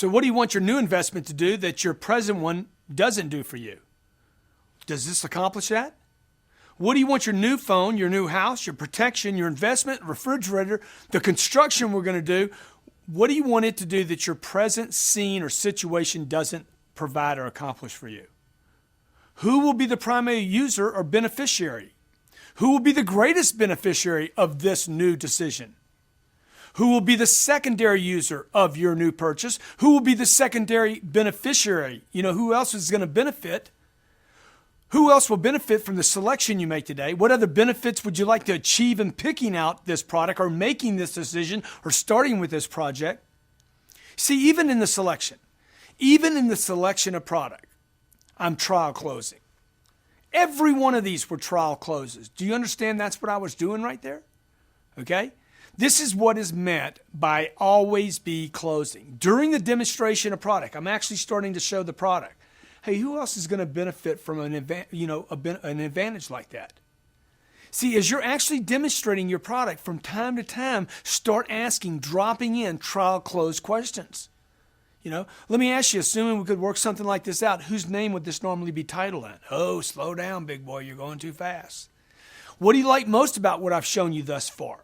So what do you want your new investment to do that your present one doesn't do for you? Does this accomplish that? What do you want your new phone, your new house, your protection, your investment, refrigerator, the construction we're going to do, what do you want it to do that your present scene or situation doesn't provide or accomplish for you? Who will be the primary user or beneficiary? Who will be the greatest beneficiary of this new decision? Who will be the secondary user of your new purchase? Who will be the secondary beneficiary? You know, who else is going to benefit? Who else will benefit from the selection you make today? What other benefits would you like to achieve in picking out this product or making this decision or starting with this project? See, even in the selection of product, I'm trial closing. Every one of these were trial closes. Do you understand that's what I was doing right there? Okay? This is what is meant by always be closing. During the demonstration of product, I'm actually starting to show the product. Hey, who else is going to benefit from an advantage like that? See, as you're actually demonstrating your product from time to time, start asking, dropping in trial close questions. You know, let me ask you, assuming we could work something like this out, whose name would this normally be titled in? Oh, slow down, big boy, you're going too fast. What do you like most about what I've shown you thus far?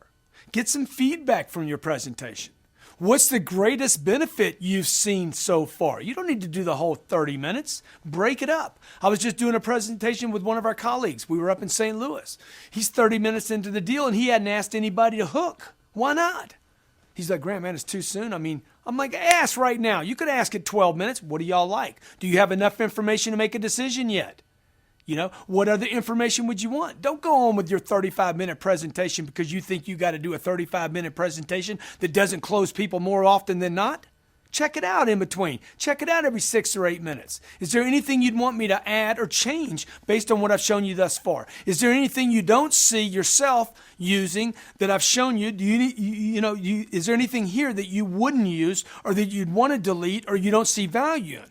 Get some feedback from your presentation. What's the greatest benefit you've seen so far? You don't need to do the whole 30 minutes. Break it up. I was just doing a presentation with one of our colleagues. We were up in St. Louis. He's 30 minutes into the deal and he hadn't asked anybody to hook. Why not? He's like, Grant, man, it's too soon. I mean, I'm like, ask right now. You could ask it 12 minutes. What do y'all like? Do you have enough information to make a decision yet? You know, what other information would you want? Don't go on with your 35-minute presentation because you think you got to do a 35-minute presentation that doesn't close people more often than not. Check it out in between. Check it out every 6 or 8 minutes. Is there anything you'd want me to add or change based on what I've shown you thus far? Is there anything you don't see yourself using that I've shown you? Is there anything here that you wouldn't use or that you'd want to delete or you don't see value in?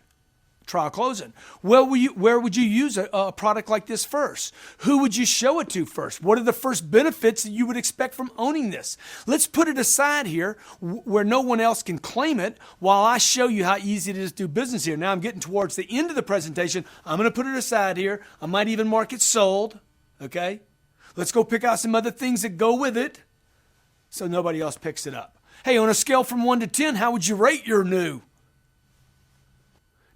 Trial closing. Where would you use a product like this first? Who would you show it to first? What are the first benefits that you would expect from owning this? Let's put it aside here where no one else can claim it while I show you how easy it is to do business here. Now I'm getting towards the end of the presentation. I'm going to put it aside here. I might even mark it sold. Okay? Let's go pick out some other things that go with it so nobody else picks it up. Hey, on a scale from 1 to 10, how would you rate your new?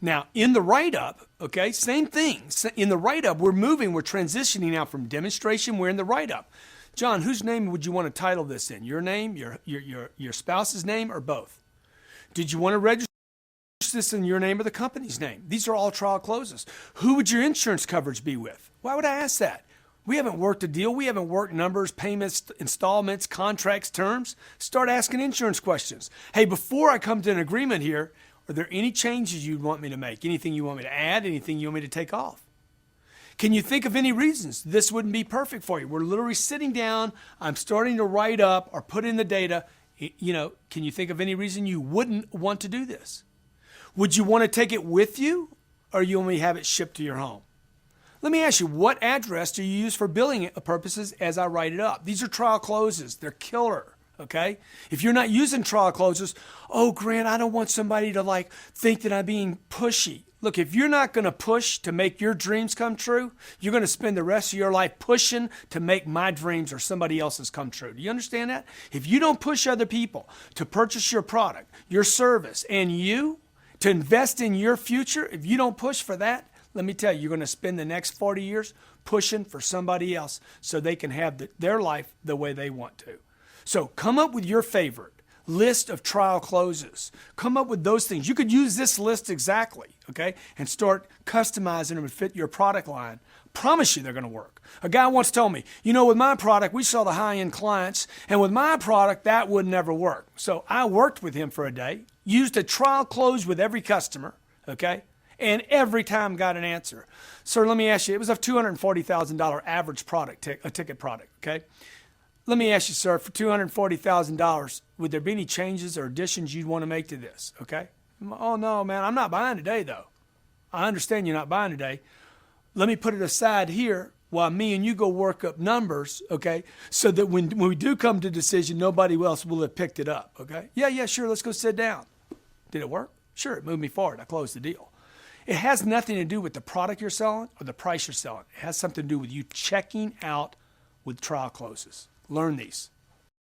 Now, in the write-up, okay, same thing. In the write-up, we're transitioning now from demonstration, we're in the write-up. John, whose name would you want to title this in? Your name, your spouse's name, or both? Did you want to register this in your name or the company's name? These are all trial closes. Who would your insurance coverage be with? Why would I ask that? We haven't worked a deal. We haven't worked numbers, payments, installments, contracts, terms. Start asking insurance questions. Hey, before I come to an agreement here, are there any changes you'd want me to make? Anything you want me to add? Anything you want me to take off? Can you think of any reasons this wouldn't be perfect for you? We're literally sitting down. I'm starting to write up or put in the data. You know, can you think of any reason you wouldn't want to do this? Would you want to take it with you or you only have it shipped to your home? Let me ask you, what address do you use for billing purposes as I write it up? These are trial closes. They're killer. Okay? If you're not using trial closes, oh, Grant, I don't want somebody to think that I'm being pushy. Look, if you're not going to push to make your dreams come true, you're going to spend the rest of your life pushing to make my dreams or somebody else's come true. Do you understand that? If you don't push other people to purchase your product, your service, and you to invest in your future, if you don't push for that, let me tell you, you're going to spend the next 40 years pushing for somebody else so they can have their life the way they want to. So come up with your favorite list of trial closes. Come up with those things. You could use this list exactly, okay, and start customizing them to fit your product line. Promise you they're going to work. A guy once told me, you know, with my product, we saw the high-end clients, and with my product, that would never work. So I worked with him for a day, used a trial close with every customer, okay, and every time got an answer. Sir, let me ask you, it was a $240,000 average product, a ticket product, okay? Let me ask you, sir, for $240,000, would there be any changes or additions you'd want to make to this, okay? Oh, no, man, I'm not buying today, though. I understand you're not buying today. Let me put it aside here while me and you go work up numbers, okay, so that when we do come to decision, nobody else will have picked it up, okay? Yeah, sure, let's go sit down. Did it work? Sure, it moved me forward. I closed the deal. It has nothing to do with the product you're selling or the price you're selling. It has something to do with you checking out with trial closes. Learn these.